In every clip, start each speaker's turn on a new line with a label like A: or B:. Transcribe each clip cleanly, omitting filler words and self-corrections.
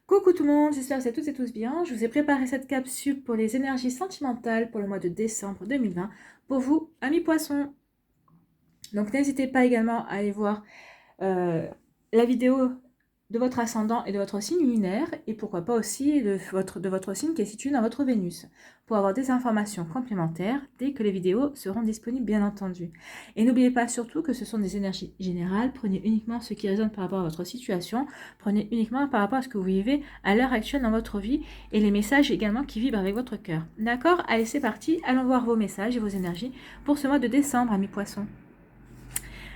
A: Coucou tout le monde, j'espère que vous êtes toutes et tous bien. Je vous ai préparé cette capsule pour les énergies sentimentales pour le mois de décembre 2020 pour vous, amis poissons. Donc n'hésitez pas également à aller voir la vidéo de votre ascendant et de votre signe lunaire et pourquoi pas aussi de votre signe qui est situé dans votre Vénus pour avoir des informations complémentaires dès que les vidéos seront disponibles bien entendu. Et n'oubliez pas surtout que ce sont des énergies générales, prenez uniquement ce qui résonne par rapport à votre situation, prenez uniquement par rapport à ce que vous vivez à l'heure actuelle dans votre vie et les messages également qui vibrent avec votre cœur. D'accord? Allez c'est parti, allons voir vos messages et vos énergies pour ce mois de décembre, amis poissons.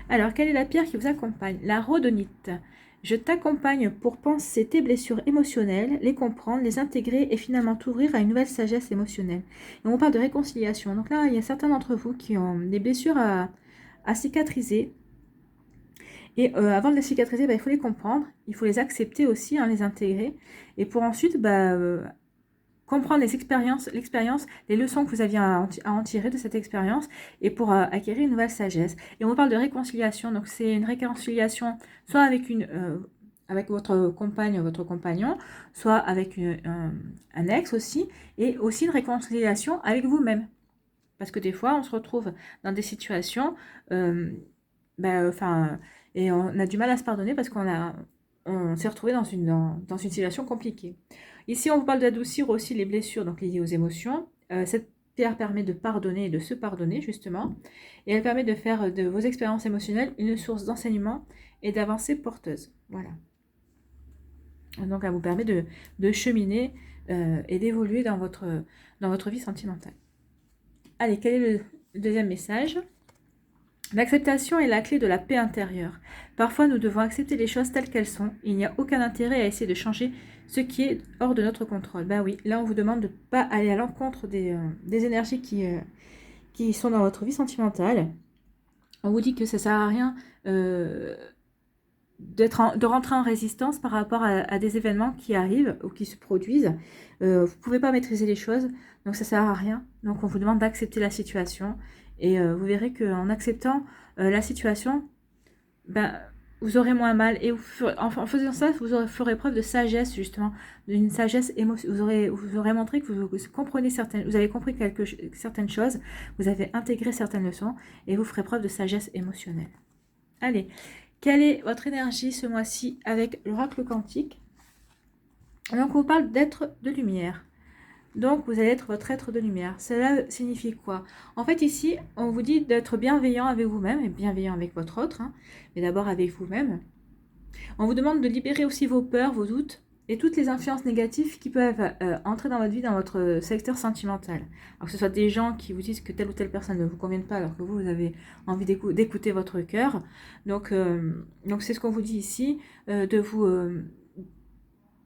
A: Alors, quelle est la pierre qui vous accompagne? La rhodonite. Je t'accompagne pour penser tes blessures émotionnelles, les comprendre, les intégrer et finalement t'ouvrir à une nouvelle sagesse émotionnelle. Et on parle de réconciliation. Donc là, il y a certains d'entre vous qui ont des blessures à cicatriser. Et avant de les cicatriser, il faut les comprendre, il faut les accepter aussi, les intégrer. Et pour ensuite, comprendre l'expérience, les leçons que vous aviez à en tirer de cette expérience et pour acquérir une nouvelle sagesse. Et on parle de réconciliation, donc c'est une réconciliation soit avec avec votre compagne ou votre compagnon, soit avec un ex aussi, et aussi une réconciliation avec vous-même. Parce que des fois, on se retrouve dans des situations, et on a du mal à se pardonner parce on s'est retrouvé dans une situation compliquée. Ici, on vous parle d'adoucir aussi les blessures donc liées aux émotions. Cette pierre permet de pardonner et de se pardonner, justement. Et elle permet de faire de vos expériences émotionnelles une source d'enseignement et d'avancée porteuse. Voilà. Donc, elle vous permet de cheminer et d'évoluer dans votre vie sentimentale. Allez, quel est le deuxième message ? L'acceptation est la clé de la paix intérieure. Parfois, nous devons accepter les choses telles qu'elles sont. Il n'y a aucun intérêt à essayer de changer ce qui est hors de notre contrôle. Ben oui, là, on vous demande de ne pas aller à l'encontre des énergies qui sont dans votre vie sentimentale. On vous dit que ça ne sert à rien de rentrer en résistance par rapport à des événements qui arrivent ou qui se produisent. Vous ne pouvez pas maîtriser les choses, donc ça ne sert à rien. Donc on vous demande d'accepter la situation. Et vous verrez qu'en acceptant la situation, vous aurez moins mal. Et en faisant ça, vous ferez preuve de sagesse, justement, d'une sagesse émotionnelle. Vous aurez montré que vous comprenez vous avez compris certaines choses, vous avez intégré certaines leçons, et vous ferez preuve de sagesse émotionnelle. Allez, quelle est votre énergie ce mois-ci avec l'oracle quantique? Donc, on vous parle d'être de lumière. Donc, vous allez être votre être de lumière. Cela signifie quoi? En fait, ici, on vous dit d'être bienveillant avec vous-même et bienveillant avec votre autre, mais d'abord avec vous-même. On vous demande de libérer aussi vos peurs, vos doutes et toutes les influences négatives qui peuvent entrer dans votre vie, dans votre secteur sentimental. Alors que ce soit des gens qui vous disent que telle ou telle personne ne vous convienne pas alors que vous avez envie d'écouter votre cœur. Donc c'est ce qu'on vous dit ici, de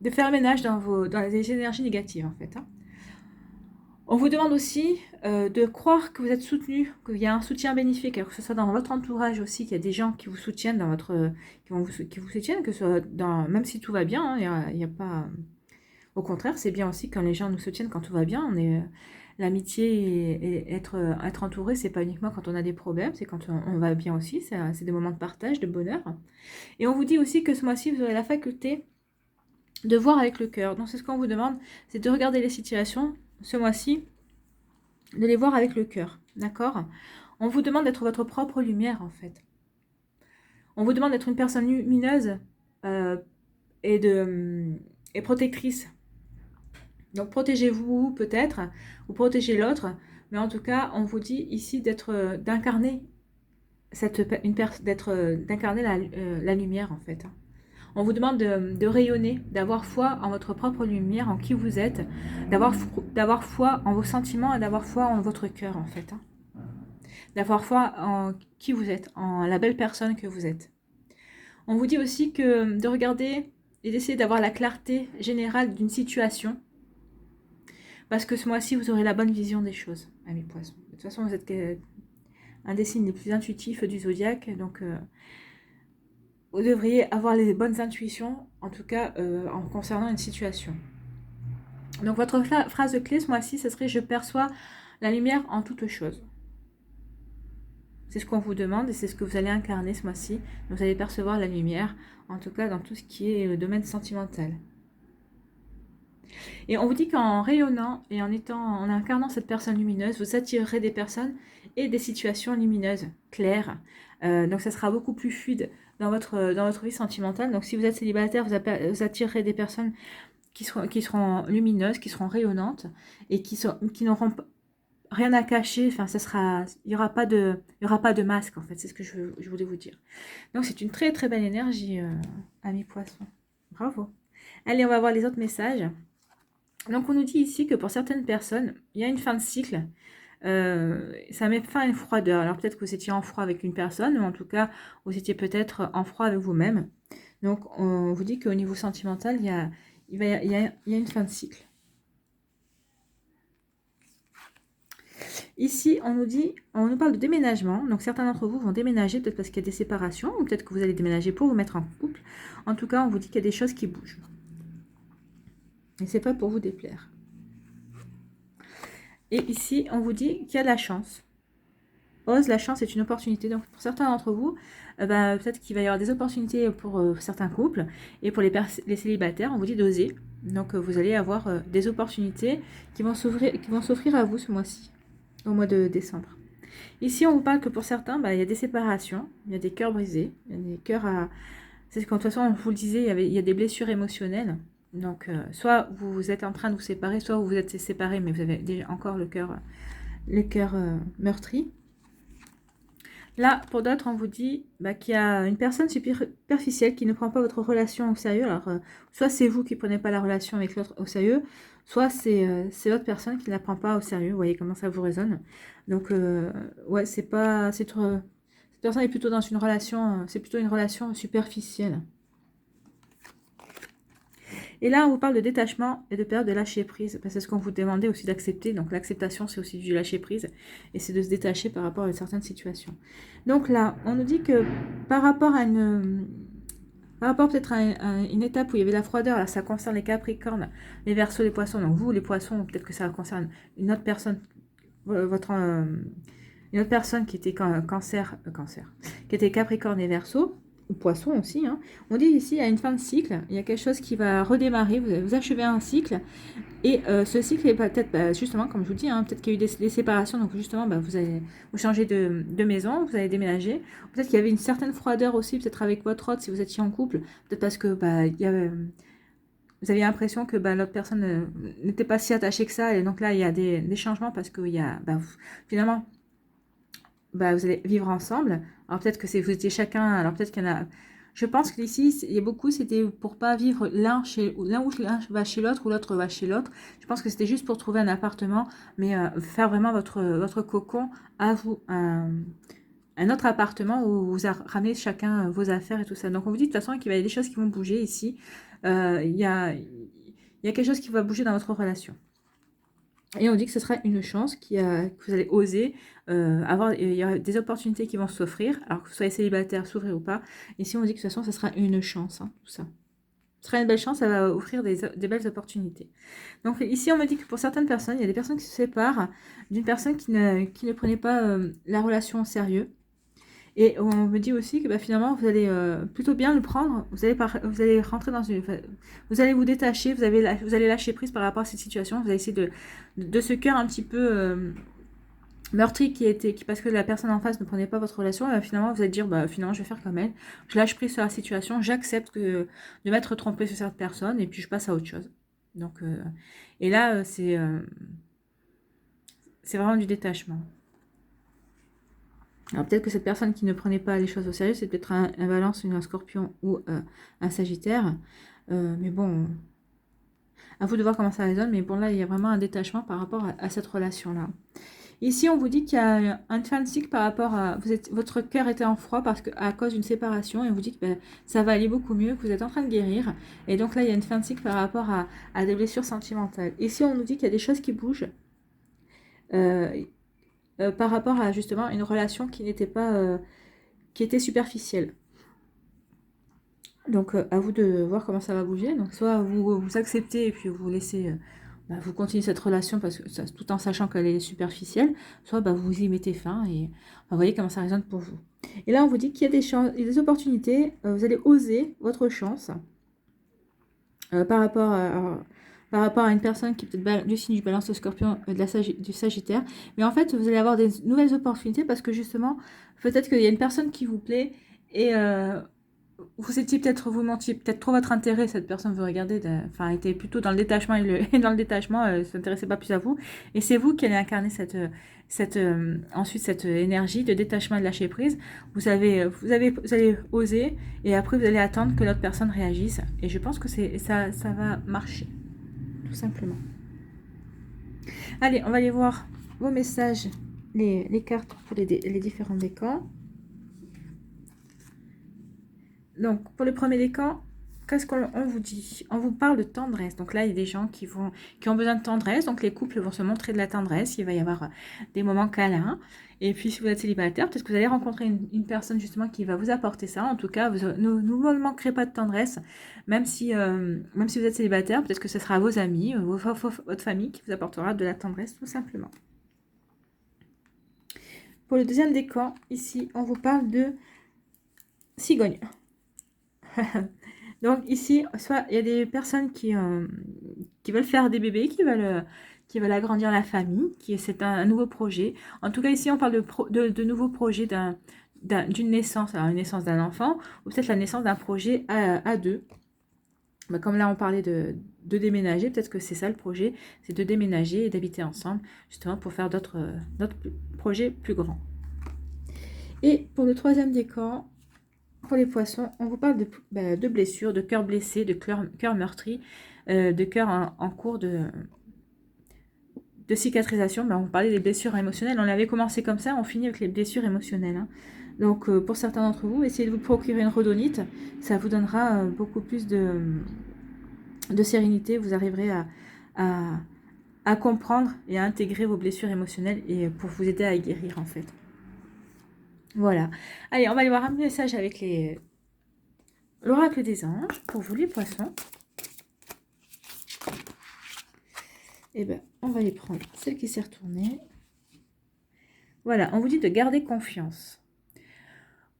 A: faire ménage dans les énergies négatives en fait. On vous demande aussi de croire que vous êtes soutenu, qu'il y a un soutien bénéfique, alors que ce soit dans votre entourage aussi, qu'il y a des gens qui vous soutiennent qui vous soutiennent, que ce soit même si tout va bien, il y a pas. Au contraire, c'est bien aussi quand les gens nous soutiennent quand tout va bien. L'amitié et être entouré, c'est pas uniquement quand on a des problèmes, c'est quand on va bien aussi. C'est des moments de partage, de bonheur. Et on vous dit aussi que ce mois-ci, vous aurez la faculté de voir avec le cœur. Donc c'est ce qu'on vous demande, c'est de regarder les situations ce mois-ci, de les voir avec le cœur, d'accord? On vous demande d'être votre propre lumière, en fait. On vous demande d'être une personne lumineuse et protectrice. Donc protégez-vous peut-être, ou protégez l'autre, mais en tout cas, on vous dit ici d'incarner la lumière, en fait. On vous demande de rayonner, d'avoir foi en votre propre lumière, en qui vous êtes, d'avoir foi en vos sentiments et d'avoir foi en votre cœur, en fait. D'avoir foi en qui vous êtes, en la belle personne que vous êtes. On vous dit aussi de regarder et d'essayer d'avoir la clarté générale d'une situation, parce que ce mois-ci, vous aurez la bonne vision des choses, amis poissons. De toute façon, vous êtes un des signes les plus intuitifs du zodiaque, donc vous devriez avoir les bonnes intuitions, en tout cas en concernant une situation. Donc votre phrase clé ce mois-ci, ce serait « Je perçois la lumière en toutes choses ». C'est ce qu'on vous demande et c'est ce que vous allez incarner ce mois-ci. Vous allez percevoir la lumière, en tout cas dans tout ce qui est le domaine sentimental. Et on vous dit qu'en rayonnant et en incarnant cette personne lumineuse, vous attirerez des personnes et des situations lumineuses, claires. Donc ça sera beaucoup plus fluide dans votre vie sentimentale. Donc si vous êtes célibataire, vous attirerez des personnes qui seront lumineuses, qui seront rayonnantes et qui n'auront rien à cacher. Enfin, il y aura pas de masque en fait. C'est ce que je voulais vous dire. Donc c'est une très très belle énergie, ami poisson. Bravo. Allez, on va voir les autres messages. Donc on nous dit ici que pour certaines personnes, il y a une fin de cycle. Ça met fin à une froideur. Alors peut-être que vous étiez en froid avec une personne, ou en tout cas, vous étiez peut-être en froid avec vous-même. Donc on vous dit qu'au niveau sentimental, il y a une fin de cycle. Ici, on nous parle de déménagement. Donc certains d'entre vous vont déménager, peut-être parce qu'il y a des séparations, ou peut-être que vous allez déménager pour vous mettre en couple. En tout cas, on vous dit qu'il y a des choses qui bougent. Et c'est pas pour vous déplaire. Et ici, on vous dit qu'il y a de la chance. Ose, la chance est une opportunité. Donc pour certains d'entre vous, peut-être qu'il va y avoir des opportunités pour certains couples. Et pour les célibataires, on vous dit d'oser. Donc vous allez avoir des opportunités qui vont s'offrir à vous ce mois-ci, au mois de décembre. Ici, on vous parle que pour certains, il y a des séparations, il y a des cœurs brisés, il y a des cœurs à... C'est ce qu'en de toute façon, on vous le disait, il y a des blessures émotionnelles. Donc, soit vous êtes en train de vous séparer, soit vous vous êtes séparés, mais vous avez déjà encore le cœur meurtri. Là, pour d'autres, on vous dit qu'il y a une personne superficielle qui ne prend pas votre relation au sérieux. Alors, soit c'est vous qui ne prenez pas la relation avec l'autre au sérieux, soit c'est l'autre personne qui ne la prend pas au sérieux. Vous voyez comment ça vous résonne. Donc, ouais, cette personne est plutôt dans une relation, c'est plutôt une relation superficielle. Et là, on vous parle de détachement et de période de lâcher prise. C'est ce qu'on vous demandait aussi d'accepter. Donc l'acceptation, c'est aussi du lâcher prise. Et c'est de se détacher par rapport à certaines situations. Donc là, on nous dit que par rapport peut-être à une étape où il y avait la froideur, là ça concerne les Capricornes, les Verseaux, les Poissons. Donc vous, les Poissons, peut-être que ça concerne une autre personne, une autre personne qui était cancer, qui était Capricorne et Verseau. Ou poisson aussi, hein. On dit ici, à une fin de cycle, il y a quelque chose qui va redémarrer, vous achevez un cycle, et ce cycle est peut-être, justement, comme je vous dis, hein, peut-être qu'il y a eu des séparations, donc justement, vous changez de maison, vous allez déménager, peut-être qu'il y avait une certaine froideur aussi, peut-être avec votre autre, si vous étiez en couple, peut-être parce que vous aviez l'impression que l'autre personne n'était pas si attachée que ça, et donc là, il y a des changements, parce que finalement, vous allez vivre ensemble. Alors peut-être que vous étiez chacun, alors peut-être qu'il y en a... Je pense qu'ici, il y a beaucoup, c'était pour pas vivre l'un où l'un va chez l'autre ou l'autre va chez l'autre. Je pense que c'était juste pour trouver un appartement, mais faire vraiment votre cocon à vous, un autre appartement où vous ramenez chacun vos affaires et tout ça. Donc on vous dit de toute façon qu'il y a des choses qui vont bouger ici. Il y a quelque chose qui va bouger dans votre relation. Et on dit que ce sera une chance que vous allez oser il y aura des opportunités qui vont s'offrir, alors que vous soyez célibataire, s'ouvrir ou pas. Ici, on dit que de toute façon, ce sera une chance, hein, tout ça. Ce sera une belle chance, ça va offrir des belles opportunités. Donc ici, on me dit que pour certaines personnes, il y a des personnes qui se séparent d'une personne qui ne prenait pas la relation au sérieux. Et on me dit aussi que finalement, vous allez plutôt bien le prendre. Vous allez rentrer dans vous allez vous détacher, vous allez lâcher prise par rapport à cette situation. Vous allez essayer de ce cœur un petit peu meurtri parce que la personne en face ne prenait pas votre relation. Et finalement, vous allez dire, finalement, je vais faire comme elle. Je lâche prise sur la situation. J'accepte de m'être trompée sur cette personne et puis je passe à autre chose. Donc, et là, c'est vraiment du détachement. Alors peut-être que cette personne qui ne prenait pas les choses au sérieux, c'est peut-être un Balance, un Scorpion ou un Sagittaire. Mais bon, à vous de voir comment ça résonne. Mais bon, là, il y a vraiment un détachement par rapport à cette relation-là. Ici, on vous dit qu'il y a un fin de cycle par rapport à... votre cœur était en froid à cause d'une séparation. Et on vous dit que ça va aller beaucoup mieux, que vous êtes en train de guérir. Et donc là, il y a une fin de cycle par rapport à des blessures sentimentales. Ici, on nous dit qu'il y a des choses qui bougent. Par rapport à justement une relation qui n'était pas qui était superficielle. Donc à vous de voir comment ça va bouger. Donc soit vous acceptez et puis vous laissez vous continuez cette relation parce que tout en sachant qu'elle est superficielle, soit vous y mettez fin et vous voyez comment ça résonne pour vous. Et là on vous dit qu'il y a des opportunités, vous allez oser votre chance par rapport par rapport à une personne qui est peut-être du signe du Balance, du Scorpion, du Sagittaire. Mais en fait, vous allez avoir des nouvelles opportunités parce que justement, peut-être qu'il y a une personne qui vous plaît et vous étiez peut-être, vous mentiez peut-être trop votre intérêt, cette personne vous regardait, enfin, était plutôt dans le détachement et dans le détachement, ne s'intéressait pas plus à vous. Et c'est vous qui allez incarner ensuite cette énergie de détachement et de lâcher prise. Vous allez oser et après vous allez attendre que l'autre personne réagisse. Et je pense que ça va marcher, tout simplement. Allez, on va aller voir vos messages, les cartes pour les différents décans. Donc, pour le premier décan, qu'est-ce qu'on vous dit? On vous parle de tendresse. Donc là, il y a des gens qui ont besoin de tendresse. Donc les couples vont se montrer de la tendresse. Il va y avoir des moments câlins. Et puis, si vous êtes célibataire, peut-être que vous allez rencontrer une personne justement qui va vous apporter ça. En tout cas, vous ne manquerez pas de tendresse. Même si vous êtes célibataire, peut-être que ce sera vos amis, votre famille qui vous apportera de la tendresse, tout simplement. Pour le deuxième décan, ici, on vous parle de cigogne. Donc ici, soit il y a des personnes qui veulent faire des bébés, qui veulent agrandir la famille, c'est un nouveau projet. En tout cas, ici, on parle de nouveaux projets d'une naissance, alors une naissance d'un enfant, ou peut-être la naissance d'un projet à deux. Bah, comme là, on parlait de déménager, peut-être que c'est ça le projet, c'est de déménager et d'habiter ensemble, justement pour faire d'autres projets plus grands. Et pour le troisième décan, pour les poissons, on vous parle de blessures, de cœurs blessés, de cœurs meurtris, de cœurs en cours de cicatrisation. On parlait des blessures émotionnelles. On avait commencé comme ça, on finit avec les blessures émotionnelles. Hein. Donc, pour certains d'entre vous, essayez de vous procurer une rhodonite. Ça vous donnera beaucoup plus de sérénité. Vous arriverez à comprendre et à intégrer vos blessures émotionnelles et pour vous aider à guérir, en fait. Voilà. Allez, on va aller voir un message avec l'oracle des anges pour vous, les poissons. Et bien, on va les prendre. Celle qui s'est retournée. Voilà, on vous dit de garder confiance.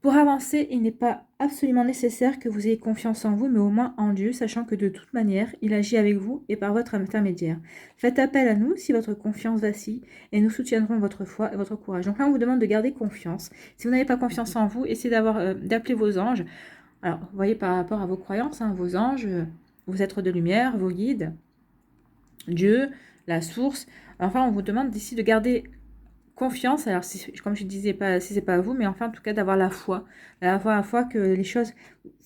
A: Pour avancer, il n'est pas absolument nécessaire que vous ayez confiance en vous, mais au moins en Dieu, sachant que de toute manière, il agit avec vous et par votre intermédiaire. Faites appel à nous si votre confiance vacille et nous soutiendrons votre foi et votre courage. Donc là, on vous demande de garder confiance. Si vous n'avez pas confiance en vous, essayez d'appeler vos anges. Alors, vous voyez par rapport à vos croyances, hein, vos anges, vos êtres de lumière, vos guides, Dieu, la source. Enfin, on vous demande d'ici de garder confiance, alors comme je disais, pas si c'est pas à vous, mais enfin en tout cas d'avoir la foi que les choses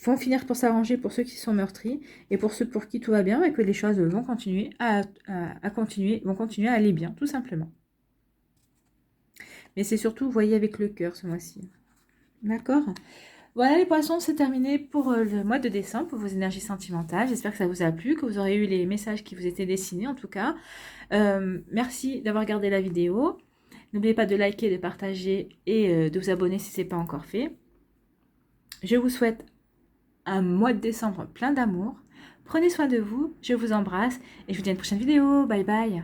A: vont finir pour s'arranger pour ceux qui sont meurtris et pour ceux pour qui tout va bien et que les choses vont continuer vont continuer à aller bien, tout simplement. Mais c'est surtout, vous voyez, avec le cœur ce mois-ci. D'accord ? Voilà les poissons, c'est terminé pour le mois de décembre, pour vos énergies sentimentales. J'espère que ça vous a plu, que vous aurez eu les messages qui vous étaient destinés en tout cas. Merci d'avoir regardé la vidéo. N'oubliez pas de liker, de partager et de vous abonner si ce n'est pas encore fait. Je vous souhaite un mois de décembre plein d'amour. Prenez soin de vous, je vous embrasse et je vous dis à une prochaine vidéo. Bye bye.